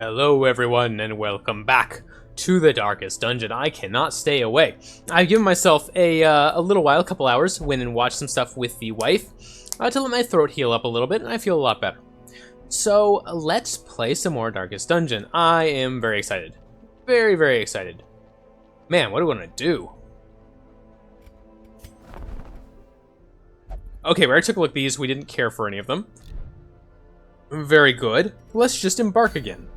Hello everyone and welcome back to the Darkest Dungeon. I cannot stay away. I've given myself a little while, a couple hours, went and watched some stuff with the wife to let my throat heal up a little bit, and I feel a lot better. So let's play some more Darkest Dungeon. I am very excited. Very, very excited. Man, what do we want to do? Okay, we already took a look at these. We didn't care for any of them. Very good. Let's just embark again.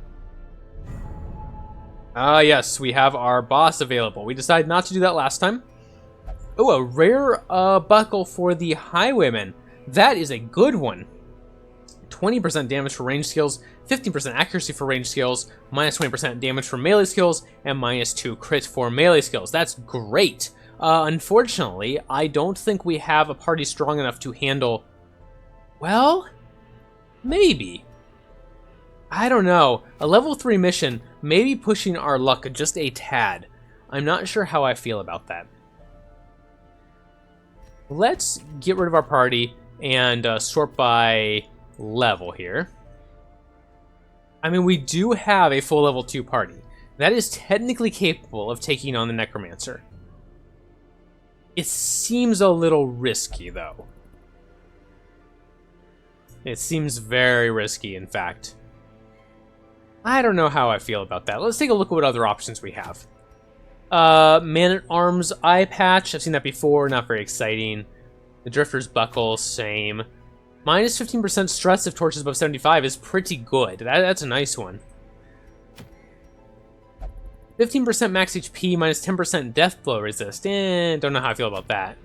Yes, we have our boss available. We decided not to do that last time. Oh, a rare buckle for the Highwayman. That is a good one. 20% damage for range skills, 15% accuracy for range skills, minus 20% damage for melee skills, and minus 2 crit for melee skills. That's great. Unfortunately, I don't think we have a party strong enough to handle... Well, maybe. I don't know. A level 3 mission may be pushing our luck just a tad. I'm not sure how I feel about that. Let's get rid of our party and sort by level here. I mean, we do have a full level 2 party. That is technically capable of taking on the Necromancer. It seems a little risky, though. It seems very risky, in fact. I don't know how I feel about that. Let's take a look at what other options we have. Man-at-Arms Eye Patch. I've seen that before. Not very exciting. The Drifter's Buckle. Same. Minus 15% stress if torches above 75 is pretty good. That's a nice one. 15% max HP, minus 10% death blow resist. Don't know how I feel about that.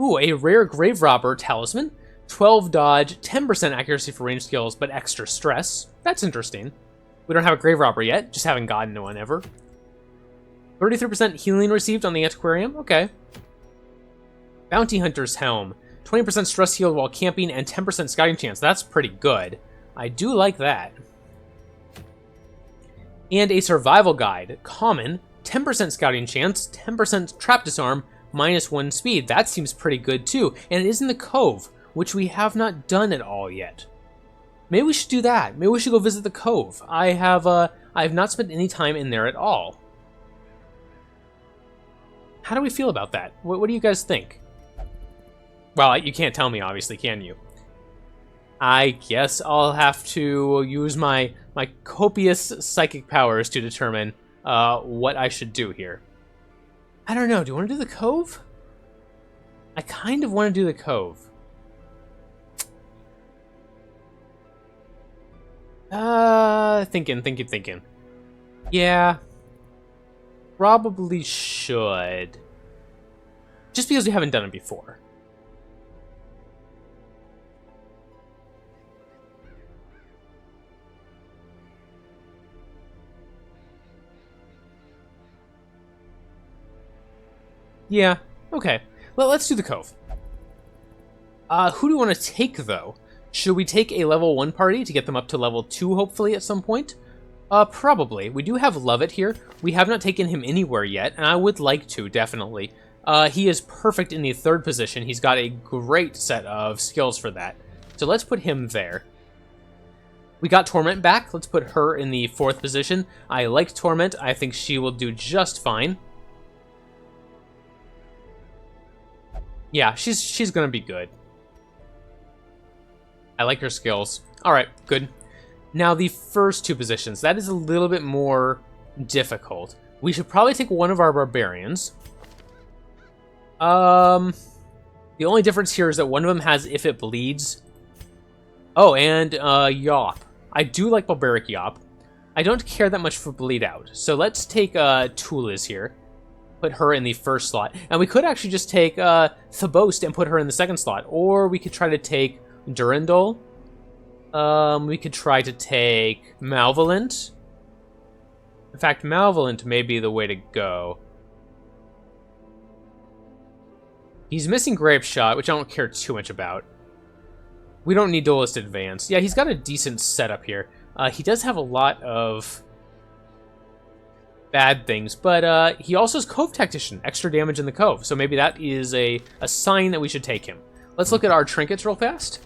Ooh, a rare Grave Robber Talisman. 12 dodge, 10% accuracy for range skills, but extra stress. That's interesting. We don't have a Grave Robber yet, just haven't gotten one ever. 33% healing received on the Antiquarium, okay. Bounty Hunter's Helm. 20% stress healed while camping and 10% scouting chance. That's pretty good. I do like that. And a Survival Guide. Common, 10% scouting chance, 10% trap disarm, minus 1 speed. That seems pretty good too. And it is in the Cove, which we have not done at all yet. Maybe we should do that. Maybe we should go visit the Cove. I have not spent any time in there at all. How do we feel about that? What do you guys think? Well, you can't tell me, obviously, can you? I guess I'll have to use my copious psychic powers to determine what I should do here. I don't know. Do you want to do the Cove? I kind of want to do the Cove. Thinking. Yeah. Probably should. Just because we haven't done it before. Yeah, okay. Well, let's do the Cove. Who do we want to take, though? Should we take a level 1 party to get them up to level 2, hopefully, at some point? Probably. We do have Lovett here. We have not taken him anywhere yet, and I would like to, definitely. He is perfect in the 3rd position. He's got a great set of skills for that. So let's put him there. We got Torment back. Let's put her in the 4th position. I like Torment. I think she will do just fine. Yeah, she's gonna be good. I like her skills. Alright, good. Now the first 2 positions. That is a little bit more difficult. We should probably take one of our barbarians. The only difference here is that one of them has If It Bleeds. Oh, and Yop. I do like Barbaric Yop. I don't care that much for Bleed Out. So let's take Tulis here. Put her in the 1st slot. And we could actually just take Thabost and put her in the 2nd slot. Or we could try to take Durandal. We could try to take Malevolent. In fact, Malevolent may be the way to go. He's missing Grape Shot, which I don't care too much about. We don't need Duelist Advance. Yeah, he's got a decent setup here. He does have a lot of bad things, but he also has Cove Tactician, extra damage in the Cove. So maybe that is a sign that we should take him. Let's look at our trinkets real fast.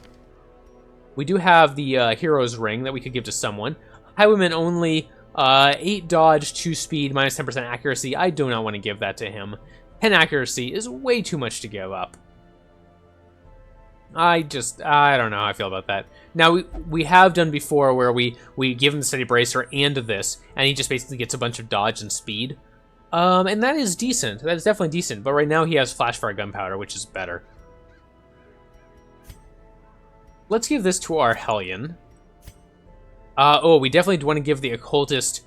We do have the Hero's Ring that we could give to someone. Highwayman only, 8 dodge, 2 speed, minus 10% accuracy. I do not want to give that to him. 10 accuracy is way too much to give up. I don't know how I feel about that. Now, we have done before where we give him the steady bracer and this, and he just basically gets a bunch of dodge and speed. And that is decent. That is definitely decent. But right now he has flashfire gunpowder, which is better. Let's give this to our Hellion. Oh, we definitely want to give the Occultist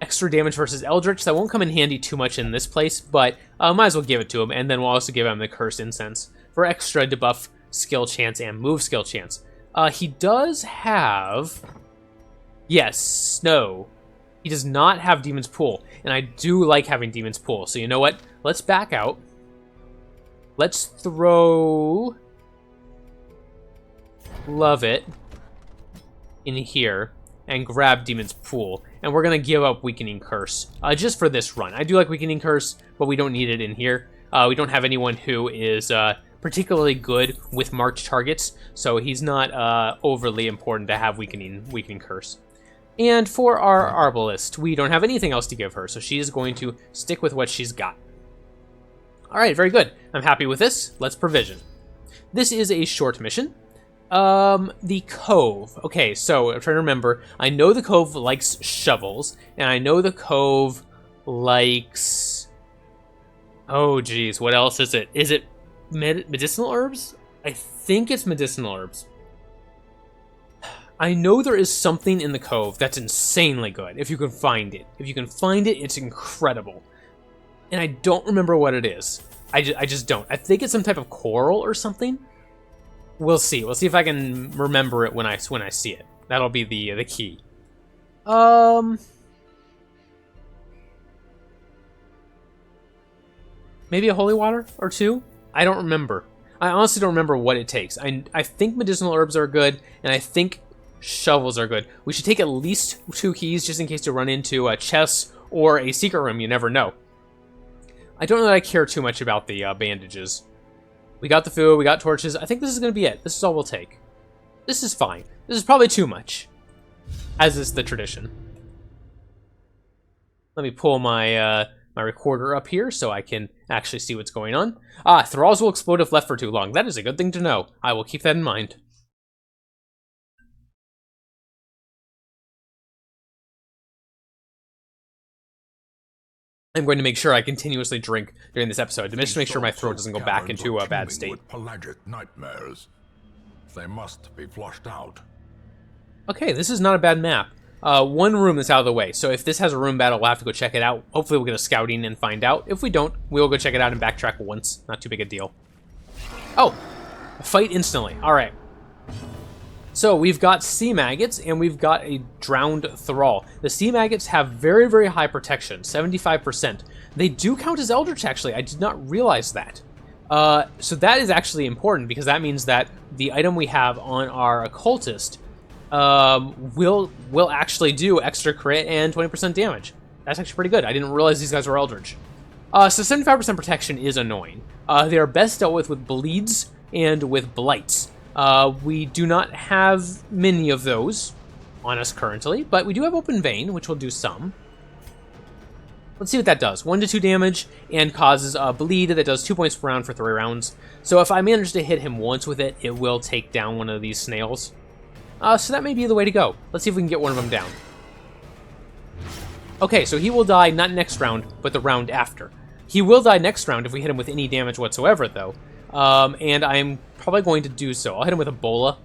extra damage versus Eldritch. That won't come in handy too much in this place, but might as well give it to him. And then we'll also give him the Cursed Incense for extra debuff skill chance and move skill chance. He does have... Yes, Snow. He does not have Demon's Pool, and I do like having Demon's Pool. So you know what? Let's back out. Let's throw... Love It in here and grab Demon's Pool. And we're going to give up Weakening Curse just for this run. I do like Weakening Curse, but we don't need it in here. We don't have anyone who is particularly good with marked targets, so he's not overly important to have Weakening Curse. And for our Arbalist, we don't have anything else to give her, so she is going to stick with what she's got. Alright, very good. I'm happy with this. Let's provision. This is a short mission. The Cove. Okay, so I'm trying to remember. I know the Cove likes shovels, and I know the Cove likes... Oh, geez, what else is it? Is it medicinal herbs? I think it's medicinal herbs. I know there is something in the Cove that's insanely good, if you can find it. If you can find it, it's incredible. And I don't remember what it is. I just don't. I think it's some type of coral or something. We'll see. We'll see if I can remember it when I see it. That'll be the key. Maybe a holy water or two? I don't remember. I honestly don't remember what it takes. I think medicinal herbs are good, and I think shovels are good. We should take at least 2 keys just in case to run into a chest or a secret room. You never know. I don't know that I care too much about the bandages. We got the food, we got torches. I think this is going to be it. This is all we'll take. This is fine. This is probably too much, as is the tradition. Let me pull my my recorder up here so I can actually see what's going on. Thralls will explode if left for too long. That is a good thing to know. I will keep that in mind. I'm going to make sure I continuously drink during this episode to just make sure my throat doesn't go back into a bad state. Pelagic nightmares. They must be flushed out. Okay, this is not a bad map. One room is out of the way, so if this has a room battle, we'll have to go check it out. Hopefully we'll get a scouting and find out. If we don't, we'll go check it out and backtrack once. Not too big a deal. Oh, a fight instantly. All right. So we've got sea maggots and we've got a drowned thrall. The sea maggots have very, very high protection, 75%. They do count as eldritch, actually. I did not realize that. So that is actually important because that means that the item we have on our occultist will actually do extra crit and 20% damage. That's actually pretty good. I didn't realize these guys were eldritch. So 75% protection is annoying. They are best dealt with bleeds and with blights. We do not have many of those on us currently, but we do have Open Vein, which will do some. Let's see what that does. 1 to 2 damage and causes a bleed that does 2 points per round for 3 rounds. So if I manage to hit him once with it, it will take down one of these snails. So that may be the way to go. Let's see if we can get one of them down. Okay, so he will die not next round, but the round after. He will die next round if we hit him with any damage whatsoever, though. And I'm probably going to do so. I'll hit him with Ebola.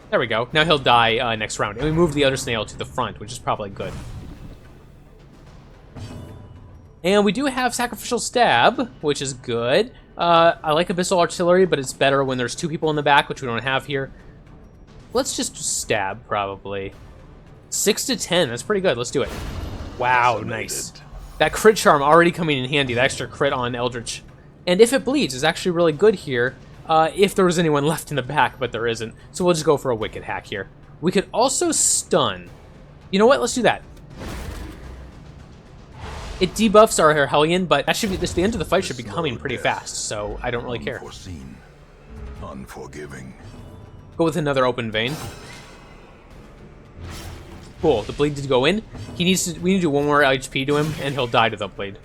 There we go. Now he'll die next round. And we move the other snail to the front, which is probably good. And we do have Sacrificial Stab, which is good. I like Abyssal Artillery, but it's better when there's 2 people in the back, which we don't have here. Let's just stab, probably. 6 to 10. That's pretty good. Let's do it. Wow, nice. That crit charm already coming in handy. That extra crit on Eldritch. And if it bleeds, is actually really good here. If there was anyone left in the back, but there isn't. So we'll just go for a Wicked Hack here. We could also stun. You know what? Let's do that. It debuffs our Hellion, but that should be the end of the fight should be coming pretty fast, so I don't really care. Unforeseen, unforgiving. Go with another Open Vein. Cool. The bleed did go in. He needs to. We need to do 1 more HP to him, and he'll die to the bleed.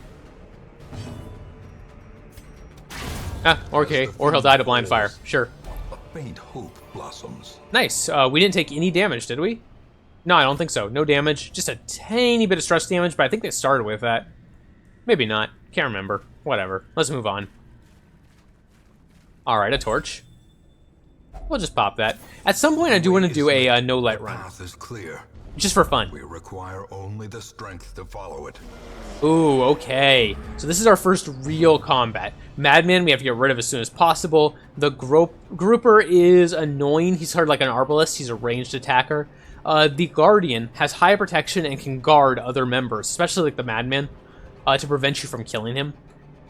Ah, okay. Or he'll die to blind fire. Sure. A faint hope blossoms. Nice. We didn't take any damage, did we? No, I don't think so. No damage. Just a tiny bit of stress damage, but I think they started with that. Maybe not. Can't remember. Whatever. Let's move on. Alright, a torch. We'll just pop that. At some point, I do want to do a no-light run. The path is clear. Just for fun. We require only the strength to follow it. Ooh, okay. So this is our first real combat. Madman, we have to get rid of as soon as possible. The Grouper is annoying. He's sort of like an Arbalist. He's a ranged attacker. The Guardian has high protection and can guard other members, especially like the Madman, to prevent you from killing him.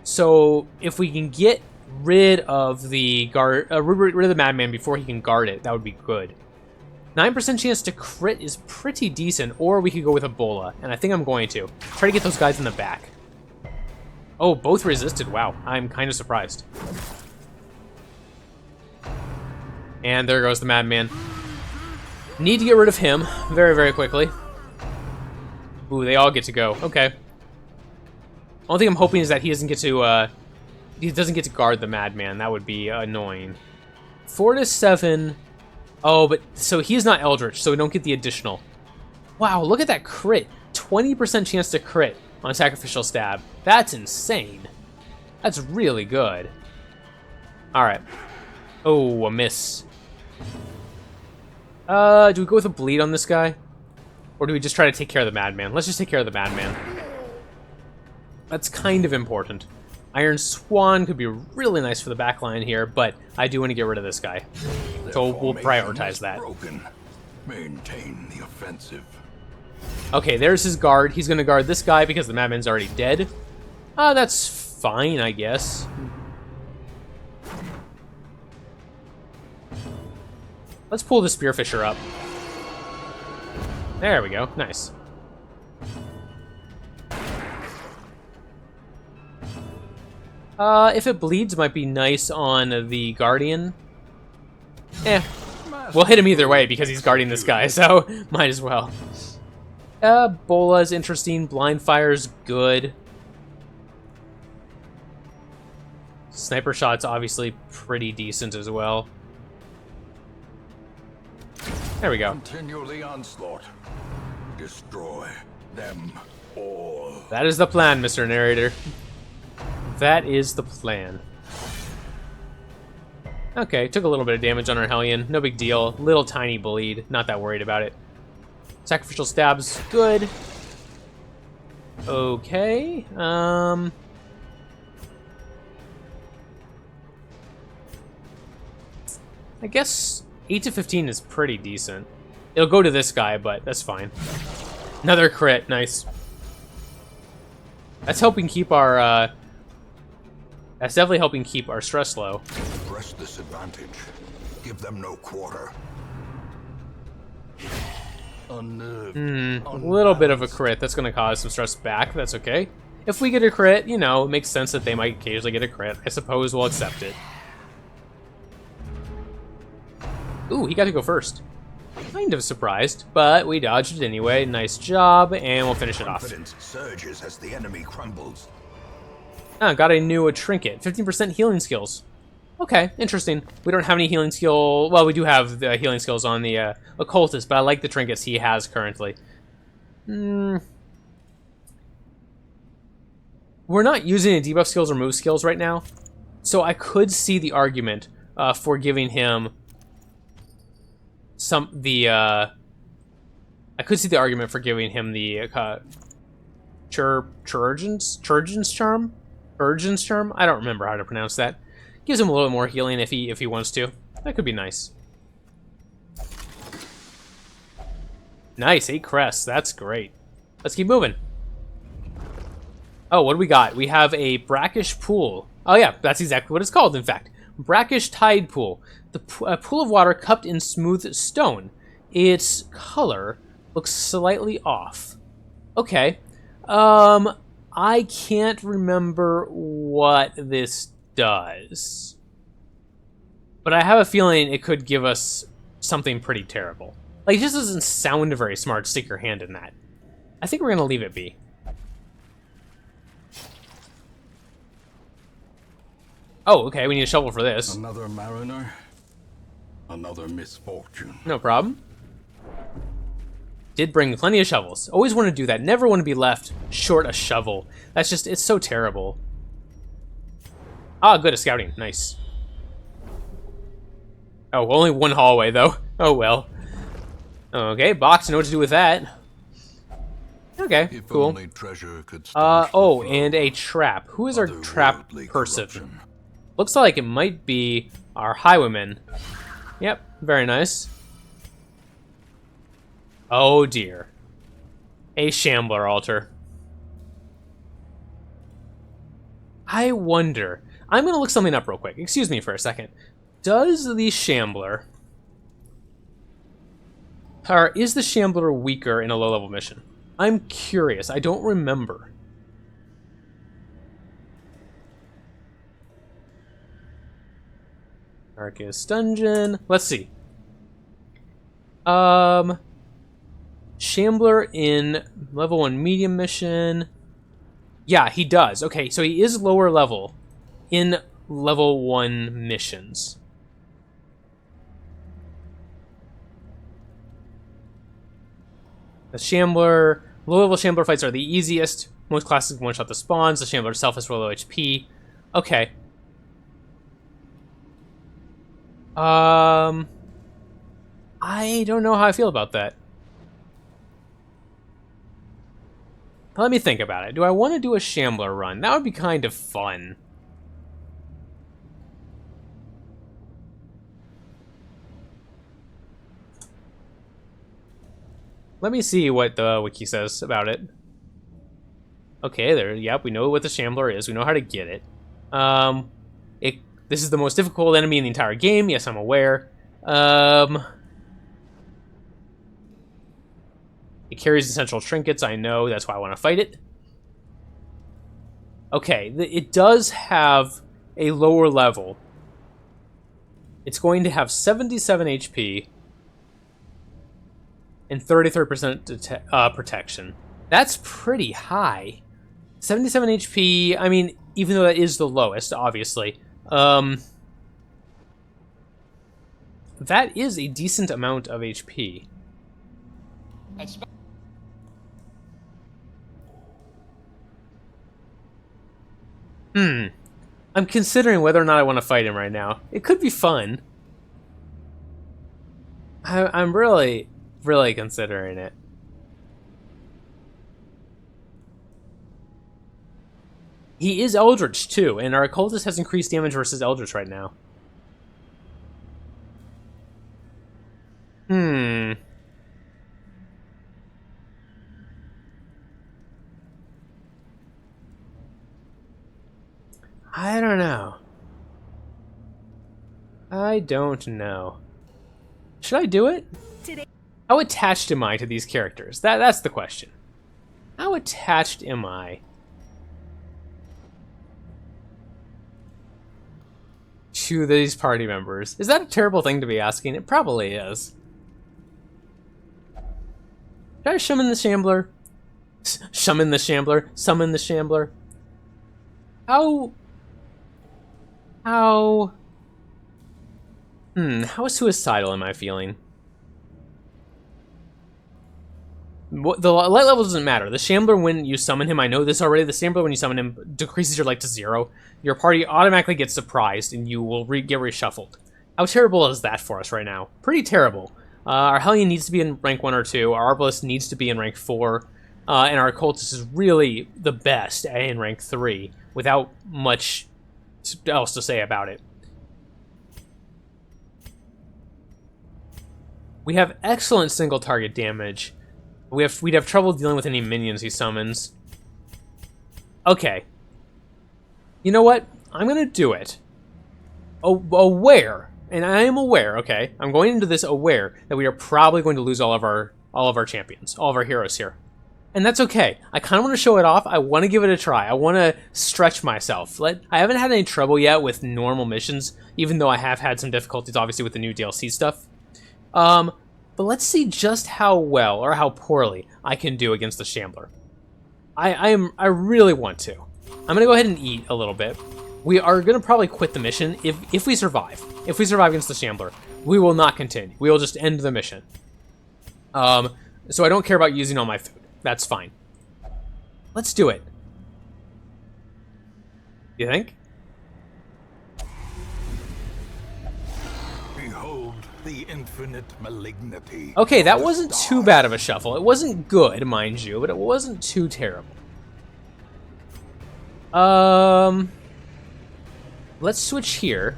So if we can get rid of the rid of the Madman before he can guard it, that would be good. 9% chance to crit is pretty decent, or we could go with Ebola, and I think I'm going to. Try to get those guys in the back. Oh, both resisted. Wow, I'm kind of surprised. And there goes the Madman. Need to get rid of him very, very quickly. Ooh, they all get to go. Okay. Only thing I'm hoping is that he doesn't get to guard the Madman. That would be annoying. 4 to 7. Oh, but so he's not Eldritch, so we don't get the additional. Wow, look at that crit. 20% chance to crit on Sacrificial Stab. That's insane. That's really good. Alright. Oh, a miss. Do we go with a bleed on this guy? Or do we just try to take care of the Madman? Let's just take care of the Madman. That's kind of important. Iron Swan could be really nice for the backline here, but I do want to get rid of this guy. So we'll prioritize that. Broken. Maintain the offensive. Okay, there's his guard. He's going to guard this guy because the Madman's already dead. That's fine, I guess. Let's pull the Spearfisher up. There we go. Nice. If it bleeds, might be nice on the Guardian. We'll hit him either way because he's guarding this guy, so might as well. Bola's interesting. Blind Fire's good. Sniper Shot's obviously pretty decent as well. There we go. Continue the onslaught. Destroy them all. That is the plan, Mr. Narrator. That is the plan. Okay, took a little bit of damage on our Hellion. No big deal. Little tiny bleed. Not that worried about it. Sacrificial Stab's good. Okay. I guess 8 to 15 is pretty decent. It'll go to this guy, but that's fine. Another crit. Nice. That's helping keep our, that's definitely helping keep our stress low. Press this advantage. Give them no quarter. A little bit of a crit. That's going to cause some stress back. That's okay. If we get a crit, you know, it makes sense that they might occasionally get a crit. I suppose we'll accept it. Ooh, he got to go first. Kind of surprised, but we dodged it anyway. Nice job, and we'll finish it off. Confidence surges as the enemy crumbles. Got a new trinket. 15% healing skills. Okay, interesting. We don't have any healing skill. Well, we do have the healing skills on the occultist, but I like the trinkets he has currently. We're not using any debuff skills or move skills right now, so I could see the argument for giving him I could see the argument for giving him the Chirurgeon's Charm? Urgen's Charm? I don't remember how to pronounce that. Gives him a little more healing if he wants to. That could be nice. Nice, 8 crests. That's great. Let's keep moving. Oh, what do we got? We have a brackish pool. Oh yeah, that's exactly what it's called, in fact. Brackish tide pool. A pool of water cupped in smooth stone. Its color looks slightly off. Okay. I can't remember what this does. But I have a feeling it could give us something pretty terrible. Like, it just doesn't sound very smart to stick your hand in that. I think we're gonna leave it be. Oh, okay, we need a shovel for this. Another mariner, another misfortune. No problem. Did bring plenty of shovels. Always want to do that. Never want to be left short a shovel. That's just, it's so terrible. Ah, good, a scouting. Nice. Oh, only one hallway, though. Oh, well. Okay, box, know what to do with that. Okay, If cool. only treasure could staunch the Oh, flow and a trap. Who is our of trap otherworldly person? corruption. Looks like it might be our highwayman. Yep, very nice. Oh dear. A Shambler altar. I wonder. I'm gonna look something up real quick. Excuse me for a second. Does the Shambler... Or is the Shambler weaker in a low-level mission? I'm curious. I don't remember. Darkest Dungeon. Let's see. Shambler in level 1 medium mission. Yeah, he does. Okay, so he is lower level in level 1 missions. The Shambler, low-level Shambler fights are the easiest. Most classes one-shot the spawns. The Shambler itself has low HP. Okay. I don't know how I feel about that. Let me think about it. Do I want to do a Shambler run? That would be kind of fun. Let me see what the wiki says about it. Okay, there. Yep, we know what the Shambler is. We know how to get it. This is the most difficult enemy in the entire game. Yes, I'm aware. It carries essential trinkets. I know. That's why I want to fight it. Okay, it does have a lower level. It's going to have 77 HP and 33% protection. That's pretty high. 77 HP, I mean, even though that is the lowest, obviously. That is a decent amount of HP. I'm considering whether or not I want to fight him right now. It could be fun. I'm really considering it. He is Eldritch, too, and our occultist has increased damage versus Eldritch right now. I don't know. I don't know. Should I do it? How attached am I to these characters? That's the question. How attached am I to these party members? Is that a terrible thing to be asking? It probably is. Should I summon the Shambler? Summon the Shambler? Summon the Shambler? How suicidal am I feeling? The light level doesn't matter. The Shambler, when you summon him, I know this already, the Shambler, when you summon him, decreases your light to 0. Your party automatically gets surprised, and you will get reshuffled. How terrible is that for us right now? Pretty terrible. Our Hellion needs to be in rank 1 or 2, our Arbalist needs to be in rank 4, and our Occultist is really the best in rank 3, without much else to say about it. We have excellent single target damage. We'd have trouble dealing with any minions he summons. Okay. You know what? I'm gonna do it. Aware, and I am aware, okay? I'm going into this aware that we are probably going to lose all of our champions, all of our heroes here. And that's okay. I kind of want to show it off. I want to give it a try. I want to stretch myself. I haven't had any trouble yet with normal missions, even though I have had some difficulties, obviously, with the new DLC stuff. But let's see just how well, or how poorly, I can do against the Shambler. I really want to. I'm going to go ahead and eat a little bit. We are going to probably quit the mission if we survive. If we survive against the Shambler, we will not continue. We will just end the mission. So I don't care about using all my food. That's fine. Let's do it. You think? Behold the infinite malignity. Okay, that wasn't too bad of a shuffle. It wasn't good, mind you, but it wasn't too terrible. Let's switch here.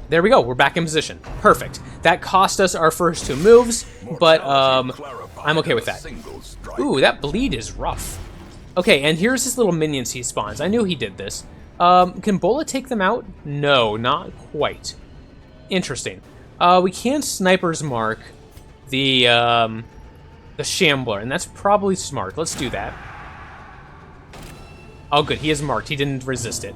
There we go. We're back in position. Perfect. That cost us our first 2 moves, but I'm okay with that. Ooh, that bleed is rough. Okay, and here's his little minions he spawns. I knew he did this. Can Bola take them out? No, not quite. Interesting. We can sniper's mark the Shambler, and that's probably smart. Let's do that. Oh, good. He is marked. He didn't resist it.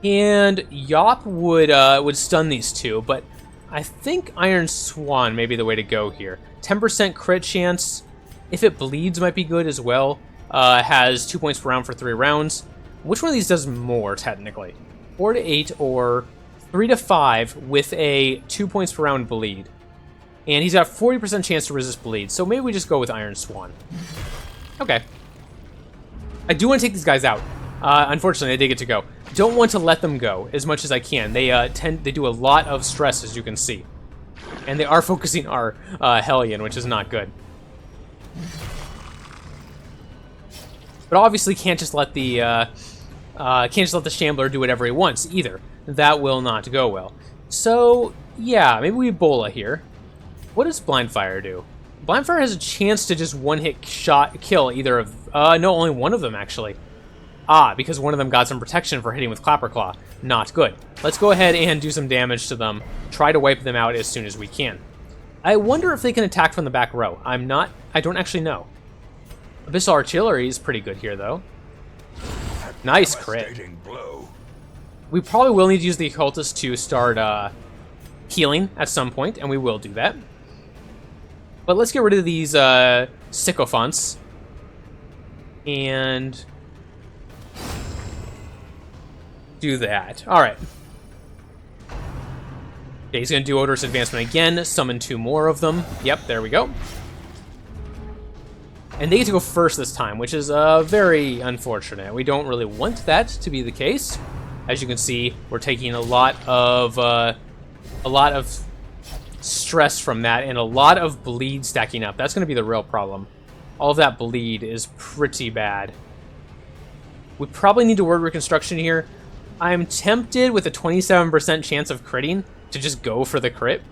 And Yop would stun these 2, but I think Iron Swan may be the way to go here. 10% crit chance. If it bleeds, might be good as well. Has 2 points per round for 3 rounds. Which one of these does more, technically? 4 to 8 or 3 to 5 with a 2 points per round bleed. And he's got 40% chance to resist bleed, so maybe we just go with Iron Swan. Okay. I do want to take these guys out. Unfortunately, they did get to go. Don't want to let them go as much as I can. They do a lot of stress, as you can see. And they are focusing our Hellion, which is not good. But obviously can't just let the Shambler do whatever he wants either. That will not go well. So yeah, maybe we Bola here. What does Blind Fire do? Blind Fire has a chance to just one-hit shot kill either of no, only one of them actually. Ah, because one of them got some protection for hitting with Clapper Claw. Not good. Let's go ahead and do some damage to them. Try to wipe them out as soon as we can. I wonder if they can attack from the back row. I don't actually know. Abyssal Artillery is pretty good here, though. Nice crit. We probably will need to use the Occultist to start healing at some point, and we will do that. But let's get rid of these sycophants. And do that. Alright. Okay, he's going to do Odorous Advancement again. Summon 2 more of them. Yep, there we go. And they get to go first this time, which is very unfortunate. We don't really want that to be the case. As you can see, we're taking a lot of stress from that and a lot of bleed stacking up. That's going to be the real problem. All of that bleed is pretty bad. We probably need to word reconstruction here. I'm tempted with a 27% chance of critting to just go for the crit.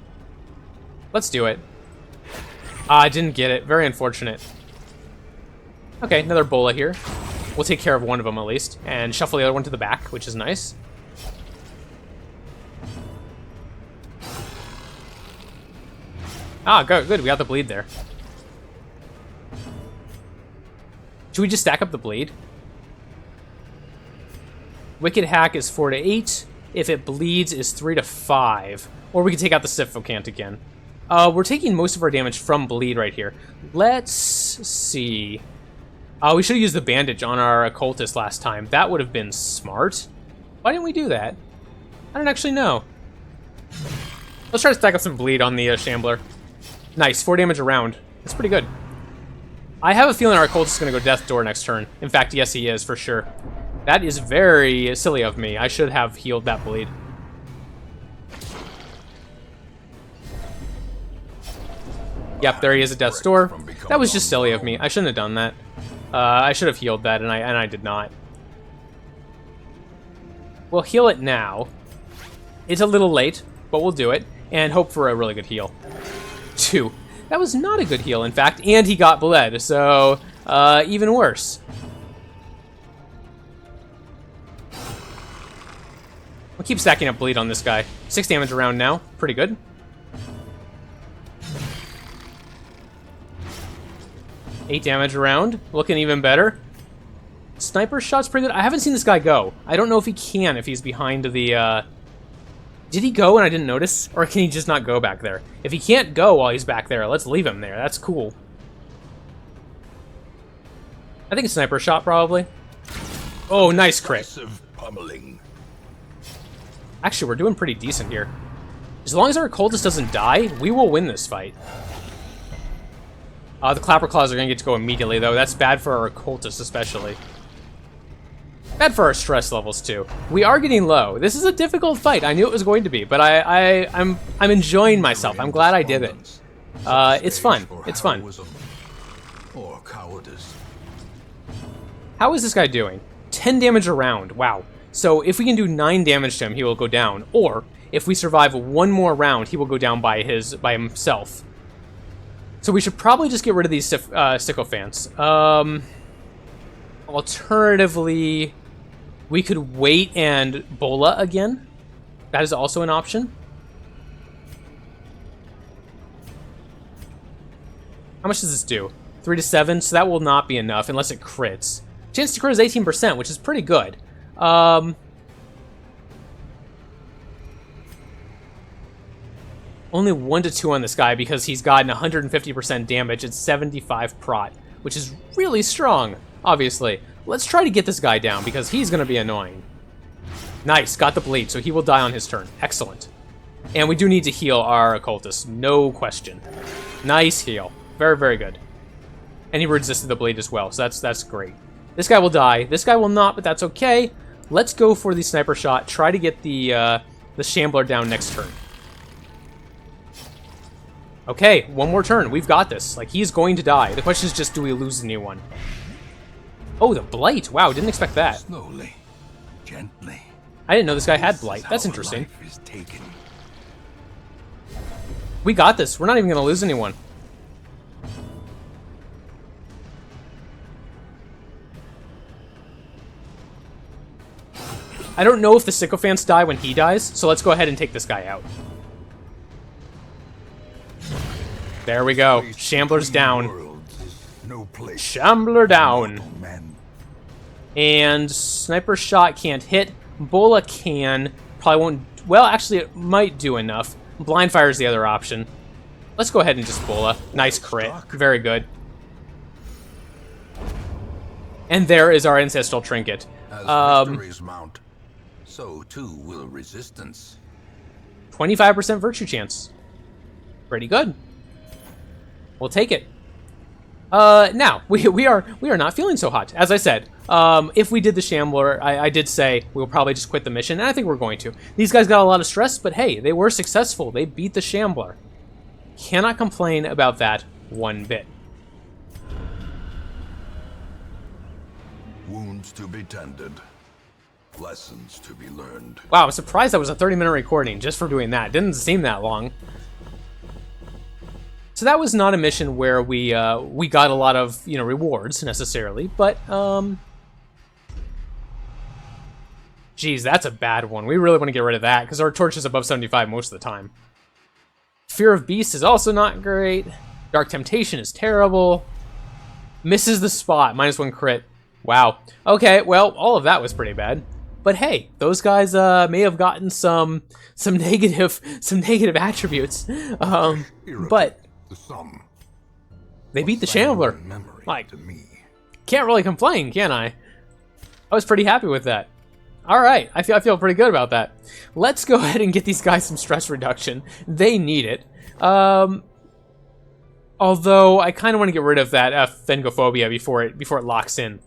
Let's do it. I didn't get it. Very unfortunate. Okay, another Bola here. We'll take care of one of them at least. And shuffle the other one to the back, which is nice. Ah, good. We got the bleed there. Should we just stack up the bleed? Wicked Hack is 4 to 8. If it bleeds, is 3 to 5. Or we can take out the Syphocant again. We're taking most of our damage from bleed right here. Let's see. We should have used the bandage on our Occultist last time. That would have been smart. Why didn't we do that? I don't actually know. Let's try to stack up some bleed on the Shambler. Nice, 4 damage around. That's pretty good. I have a feeling our Occultist is going to go Death Door next turn. In fact, yes, he is, for sure. That is very silly of me. I should have healed that bleed. Yep, there he is at Death's Door. That was just silly of me. I shouldn't have done that. I should have healed that, and I did not. We'll heal it now. It's a little late, but we'll do it, and hope for a really good heal. 2. That was not a good heal, in fact, and he got bled, so even worse. We'll keep stacking up bleed on this guy. 6 damage around now. Pretty good. Eight damage around. Looking even better. Sniper shot's pretty good. I haven't seen this guy go. I don't know if he can if he's behind the Did he go and I didn't notice? Or can he just not go back there? If he can't go while he's back there, let's leave him there. That's cool. I think a sniper shot, probably. Oh, nice crit. Pummeling. Actually, we're doing pretty decent here. As long as our cultist doesn't die, we will win this fight. The Clapper Claws are going to get to go immediately, though. That's bad for our cultists, especially. Bad for our stress levels, too. We are getting low. This is a difficult fight. I knew it was going to be, but I'm enjoying myself. I'm glad I did it. It's fun. It's fun. Or cowardice. How is this guy doing? 10 damage a round. Wow. So if we can do 9 damage to him, he will go down. Or if we survive one more round, he will go down by himself. So we should probably just get rid of these sycophants. Alternatively, we could wait and Bola again. That is also an option. How much does this do? 3 to 7, so that will not be enough unless it crits. Chance to crit is 18%, which is pretty good. Only 1 to 2 on this guy because he's gotten 150% damage at 75 prot, which is really strong, obviously. Let's try to get this guy down because he's going to be annoying. Nice, got the bleed, so he will die on his turn. Excellent. And we do need to heal our occultist, no question. Nice heal. Very, very good. And he resisted the bleed as well, so that's great. This guy will die. This guy will not, but that's okay. Let's go for the sniper shot. Try to get the Shambler down next turn. Okay, one more turn. We've got this. Like, he's going to die. The question is just, do we lose anyone? Oh, the Blight. Wow, didn't expect that. Slowly, gently. I didn't know this guy had Blight. That's interesting. We got this. We're not even going to lose anyone. I don't know if the sycophants die when he dies, so let's go ahead and take this guy out. There we go. Shambler's down. Shambler down. And sniper shot can't hit. Bola can. Probably won't. Well, actually, it might do enough. Blind fire is the other option. Let's go ahead and just Bola. Nice crit. Very good. And there is our ancestral trinket. As victories mount, so too will resistance. 25% virtue chance. Pretty good. We'll take it. Now, we are not feeling so hot. As I said, if we did the Shambler, I did say we'll probably just quit the mission, and I think we're going to. These guys got a lot of stress, but hey, they were successful. They beat the Shambler. Cannot complain about that one bit. Wounds to be tended. Lessons to be learned. Wow, I'm surprised that was a 30-minute recording just for doing that. Didn't seem that long. So that was not a mission where we got a lot of, rewards necessarily, but geez, that's a bad one. We really want to get rid of that because our torch is above 75 most of the time. Fear of Beast is also not great. Dark Temptation is terrible. Misses the spot, -1 crit. Wow. Okay, well, all of that was pretty bad. But hey, those guys may have gotten some negative attributes. But they beat the Shambler. Like, can't really complain, can I? I was pretty happy with that. All right, I feel pretty good about that. Let's go ahead and get these guys some stress reduction. They need it. Although I kind of want to get rid of that Phengophobia before it locks in.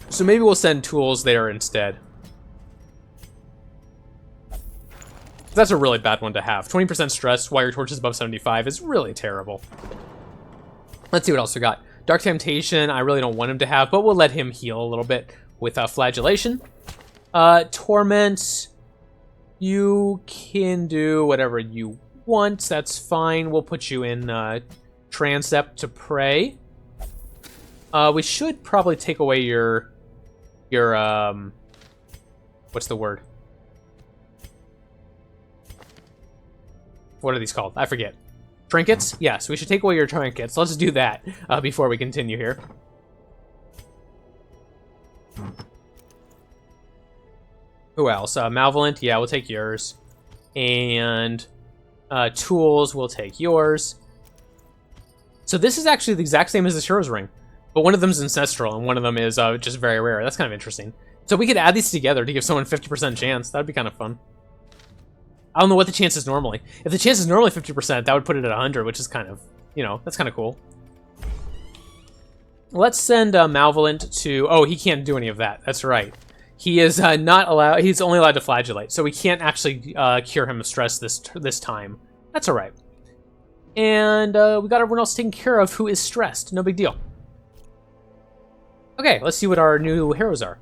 So maybe we'll send tools there instead. That's a really bad one to have. 20% stress while your torch is above 75 is really terrible. Let's see what else we got. Dark Temptation, I really don't want him to have, but we'll let him heal a little bit with Flagellation. Torment, you can do whatever you want. That's fine. We'll put you in Transept to Pray. We should probably take away your what's the word? What are these called? I forget. Trinkets? Yes, we should take away your trinkets. Let's do that before we continue here. Who else? Malevolent? Yeah, we'll take yours. And tools, we'll take yours. So this is actually the exact same as the Hero's Ring, but one of them is ancestral and one of them is just very rare. That's kind of interesting. So we could add these together to give someone 50% chance. That'd be kind of fun. I don't know what the chance is normally. If the chance is normally 50%, that would put it at 100, which is kind of, you know, that's kind of cool. Let's send Malevolent to... Oh, he can't do any of that. That's right. He is not allowed... He's only allowed to flagellate, so we can't actually cure him of stress this time. That's all right. And we got everyone else taken care of who is stressed. No big deal. Okay, let's see what our new heroes are.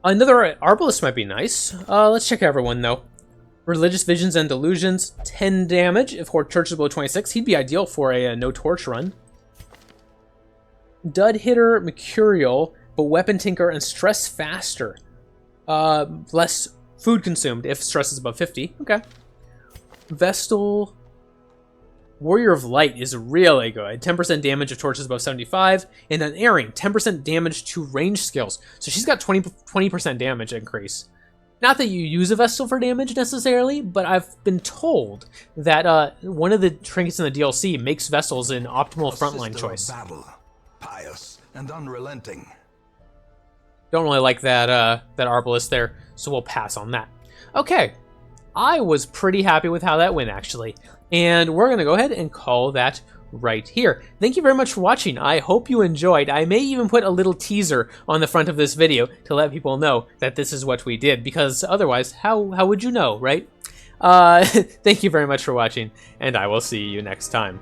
Another Arbalist might be nice. Let's check everyone, though. Religious Visions and Delusions, 10 damage. If Horde Church is below 26, he'd be ideal for a no-torch run. Dud Hitter, Mercurial, but Weapon Tinker and Stress Faster. Less food consumed if stress is above 50. Okay. Vestal... Warrior of Light is really good. 10% damage if torches above 75. And Unerring, 10% damage to range skills. So she's got 20% damage increase. Not that you use a Vestal for damage necessarily, but I've been told that one of the trinkets in the DLC makes Vestals an optimal frontline choice. Battle, pious and unrelenting. Don't really like that Arbalist there, so we'll pass on that. Okay, I was pretty happy with how that went, actually. And we're going to go ahead and call that right here. Thank you very much for watching. I hope you enjoyed. I may even put a little teaser on the front of this video to let people know that this is what we did, because otherwise, how would you know, right? Thank you very much for watching, and I will see you next time.